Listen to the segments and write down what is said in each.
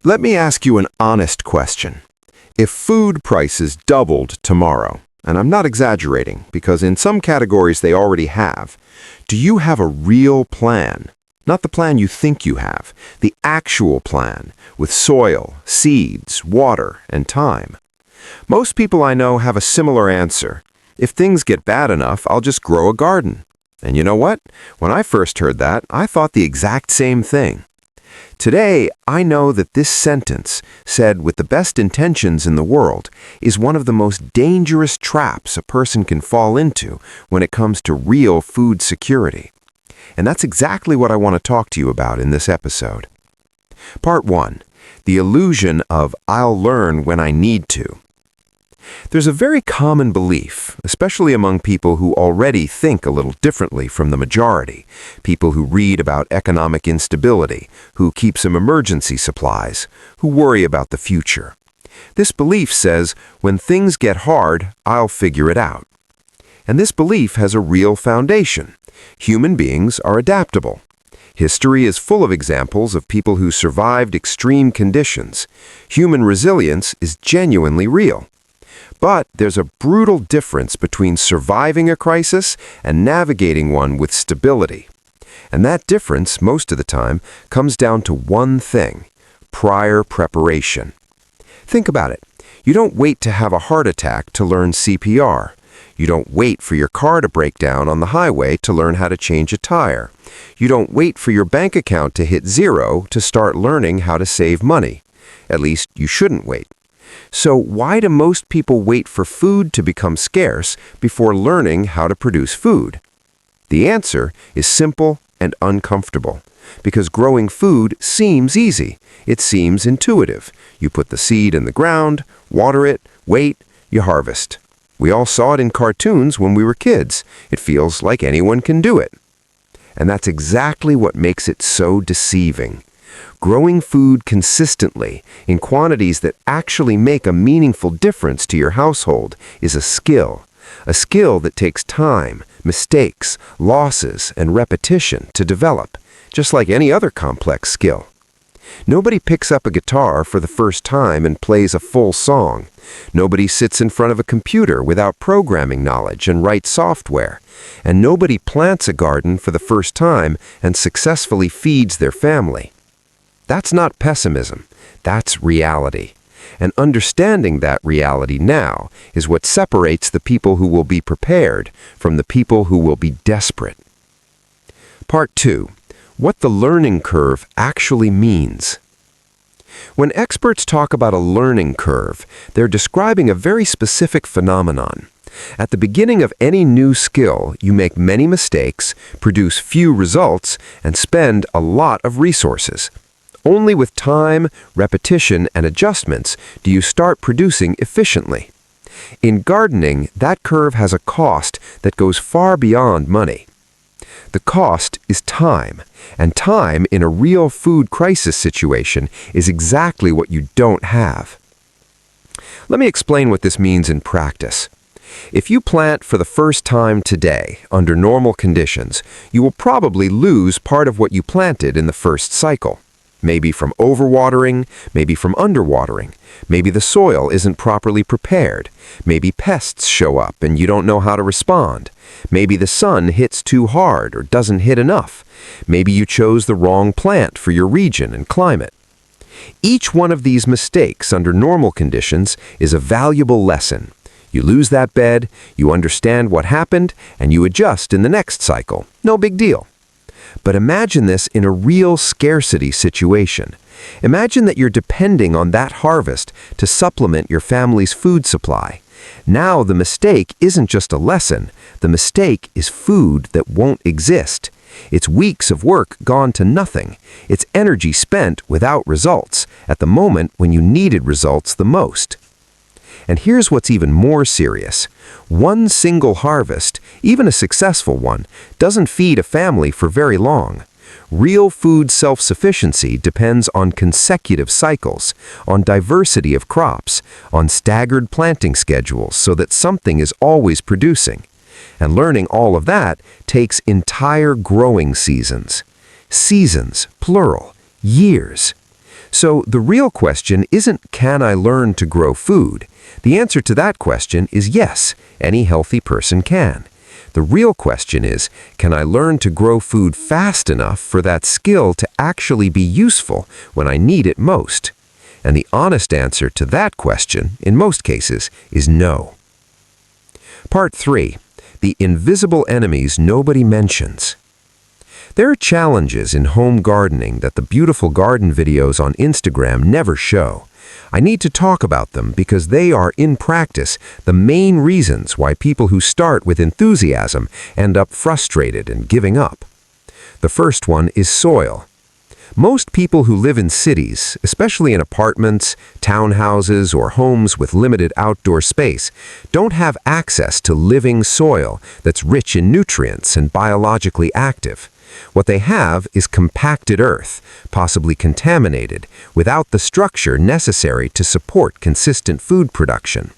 Let me ask you an honest question. If food prices doubled tomorrow, and I'm not exaggerating because in some categories they already have, do you have a real plan? Not the plan you think you have, the actual plan with soil, seeds, water, and time. Most people I know have a similar answer. If things get bad enough, I'll just grow a garden. And you know what? When I first heard that, I thought the exact same thing. Today, I know that this sentence, said with the best intentions in the world, is one of the most dangerous traps a person can fall into when it comes to real food security. And that's exactly what I want to talk to you about in this episode. Part 1. The illusion of I'll learn when I need to. There's a very common belief, especially among people who already think a little differently from the majority, people who read about economic instability, who keep some emergency supplies, who worry about the future. This belief says, when things get hard, I'll figure it out. And this belief has a real foundation. Human beings are adaptable. History is full of examples of people who survived extreme conditions. Human resilience is genuinely real. But there's a brutal difference between surviving a crisis and navigating one with stability. And that difference, most of the time, comes down to one thing: prior preparation. Think about it. You don't wait to have a heart attack to learn CPR. You don't wait for your car to break down on the highway to learn how to change a tire. You don't wait for your bank account to hit zero to start learning how to save money. At least, you shouldn't wait. So why do most people wait for food to become scarce before learning how to produce food? The answer is simple and uncomfortable. Because growing food seems easy. It seems intuitive. You put the seed in the ground, water it, wait, you harvest. We all saw it in cartoons when we were kids. It feels like anyone can do it. And that's exactly what makes it so deceiving. Growing food consistently, in quantities that actually make a meaningful difference to your household, is a skill that takes time, mistakes, losses, and repetition to develop, just like any other complex skill. Nobody picks up a guitar for the first time and plays a full song. Nobody sits in front of a computer without programming knowledge and writes software. And nobody plants a garden for the first time and successfully feeds their family. That's not pessimism. That's reality. And understanding that reality now is what separates the people who will be prepared from the people who will be desperate. Part 2. What the learning curve actually means. When experts talk about a learning curve, they're describing a very specific phenomenon. At the beginning of any new skill, you make many mistakes, produce few results, and spend a lot of resources. Only with time, repetition, and adjustments do you start producing efficiently. In gardening, that curve has a cost that goes far beyond money. The cost is time, and time in a real food crisis situation is exactly what you don't have. Let me explain what this means in practice. If you plant for the first time today, under normal conditions, you will probably lose part of what you planted in the first cycle. Maybe from overwatering, maybe from underwatering. Maybe the soil isn't properly prepared. Maybe pests show up and you don't know how to respond. Maybe the sun hits too hard or doesn't hit enough. Maybe you chose the wrong plant for your region and climate. Each one of these mistakes under normal conditions is a valuable lesson. You lose that bed, you understand what happened, and you adjust in the next cycle. No big deal. But imagine this in a real scarcity situation. Imagine that you're depending on that harvest to supplement your family's food supply. Now the mistake isn't just a lesson. The mistake is food that won't exist. It's weeks of work gone to nothing. It's energy spent without results at the moment when you needed results the most. And here's what's even more serious. One single harvest, even a successful one, doesn't feed a family for very long. Real food self-sufficiency depends on consecutive cycles, on diversity of crops, on staggered planting schedules so that something is always producing. And learning all of that takes entire growing seasons. Seasons, plural, years. So the real question isn't, can I learn to grow food? The answer to that question is yes, any healthy person can. The real question is, can I learn to grow food fast enough for that skill to actually be useful when I need it most? And the honest answer to that question, in most cases, is no. Part 3. The invisible enemies nobody mentions. There are challenges in home gardening that the beautiful garden videos on Instagram never show. I need to talk about them because they are, in practice, the main reasons why people who start with enthusiasm end up frustrated and giving up. The first one is soil. Most people who live in cities, especially in apartments, townhouses, or homes with limited outdoor space, don't have access to living soil that's rich in nutrients and biologically active. What they have is compacted earth, possibly contaminated, without the structure necessary to support consistent food production.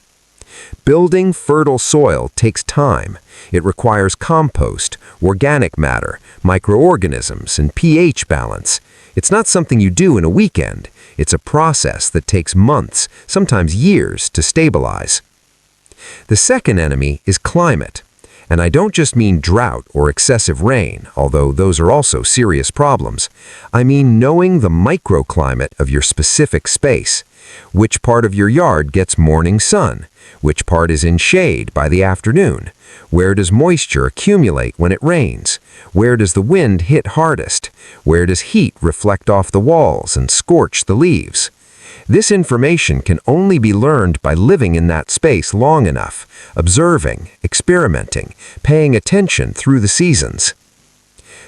Building fertile soil takes time. It requires compost, organic matter, microorganisms, and pH balance. It's not something you do in a weekend. It's a process that takes months, sometimes years, to stabilize. The second enemy is climate. And I don't just mean drought or excessive rain, although those are also serious problems. I mean knowing the microclimate of your specific space. Which part of your yard gets morning sun? Which part is in shade by the afternoon? Where does moisture accumulate when it rains? Where does the wind hit hardest? Where does heat reflect off the walls and scorch the leaves? This information can only be learned by living in that space long enough, observing, experimenting, paying attention through the seasons.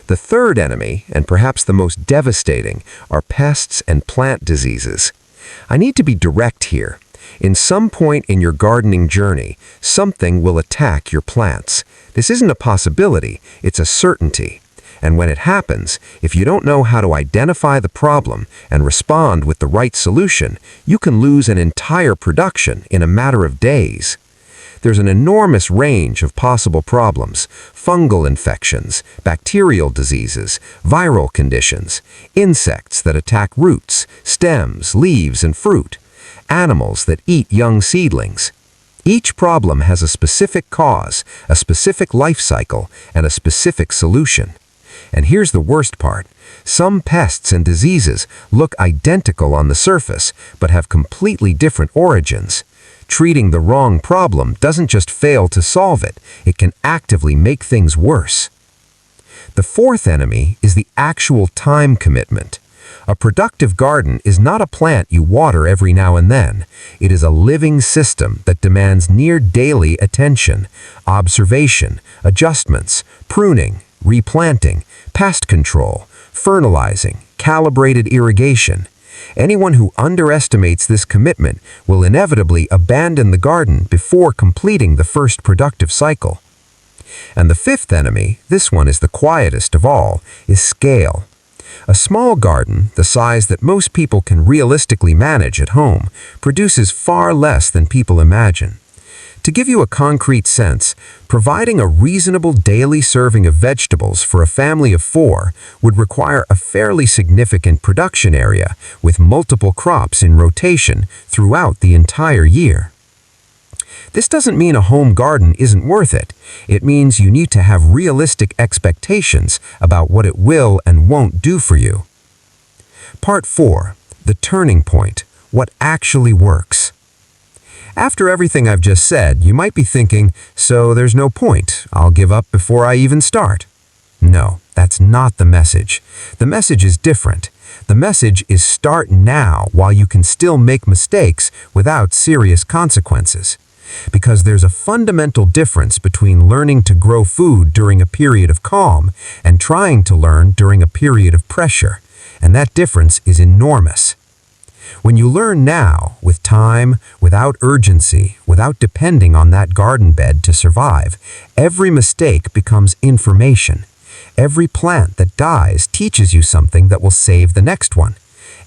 The third enemy, and perhaps the most devastating, are pests and plant diseases. I need to be direct here. In some point in your gardening journey, something will attack your plants. This isn't a possibility, it's a certainty. And when it happens, if you don't know how to identify the problem and respond with the right solution, you can lose an entire production in a matter of days. There's an enormous range of possible problems: fungal infections, bacterial diseases, viral conditions, insects that attack roots, stems, leaves, and fruit, animals that eat young seedlings. Each problem has a specific cause, a specific life cycle, and a specific solution. And here's the worst part. Some pests and diseases look identical on the surface, but have completely different origins. Treating the wrong problem doesn't just fail to solve it, it can actively make things worse. The fourth enemy is the actual time commitment. A productive garden is not a plant you water every now and then. It is a living system that demands near daily attention, observation, adjustments, pruning, replanting, pest control, fertilizing, calibrated irrigation. Anyone who underestimates this commitment will inevitably abandon the garden before completing the first productive cycle. And the fifth enemy, this one is the quietest of all, is scale. A small garden, the size that most people can realistically manage at home, produces far less than people imagine. To give you a concrete sense, providing a reasonable daily serving of vegetables for a family of 4 would require a fairly significant production area with multiple crops in rotation throughout the entire year. This doesn't mean a home garden isn't worth it. It means you need to have realistic expectations about what it will and won't do for you. Part 4. The turning point. What actually works. After everything I've just said, you might be thinking, so there's no point. I'll give up before I even start. No, that's not the message. The message is different. The message is start now while you can still make mistakes without serious consequences. Because there's a fundamental difference between learning to grow food during a period of calm and trying to learn during a period of pressure. And that difference is enormous. When you learn now, with time, without urgency, without depending on that garden bed to survive, every mistake becomes information. Every plant that dies teaches you something that will save the next one.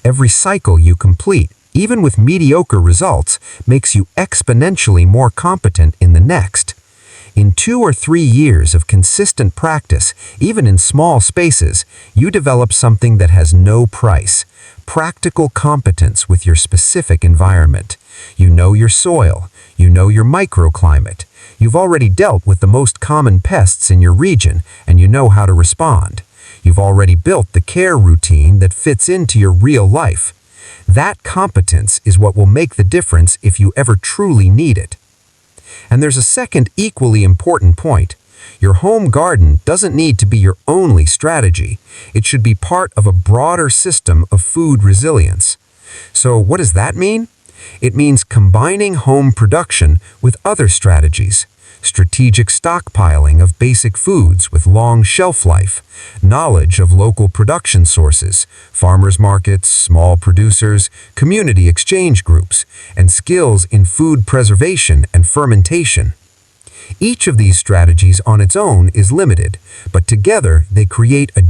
Every cycle you complete, even with mediocre results, makes you exponentially more competent in the next. In 2 or 3 years of consistent practice, even in small spaces, you develop something that has no price: practical competence with your specific environment. You know your soil, you know your microclimate, you've already dealt with the most common pests in your region, and you know how to respond. You've already built the care routine that fits into your real life. That competence is what will make the difference if you ever truly need it. And there's a second equally important point. Your home garden doesn't need to be your only strategy. It should be part of a broader system of food resilience. So what does that mean? It means combining home production with other strategies: strategic stockpiling of basic foods with long shelf life, knowledge of local production sources, farmers markets, small producers, community exchange groups, and skills in food preservation and fermentation. Each of these strategies on its own is limited, but together they create a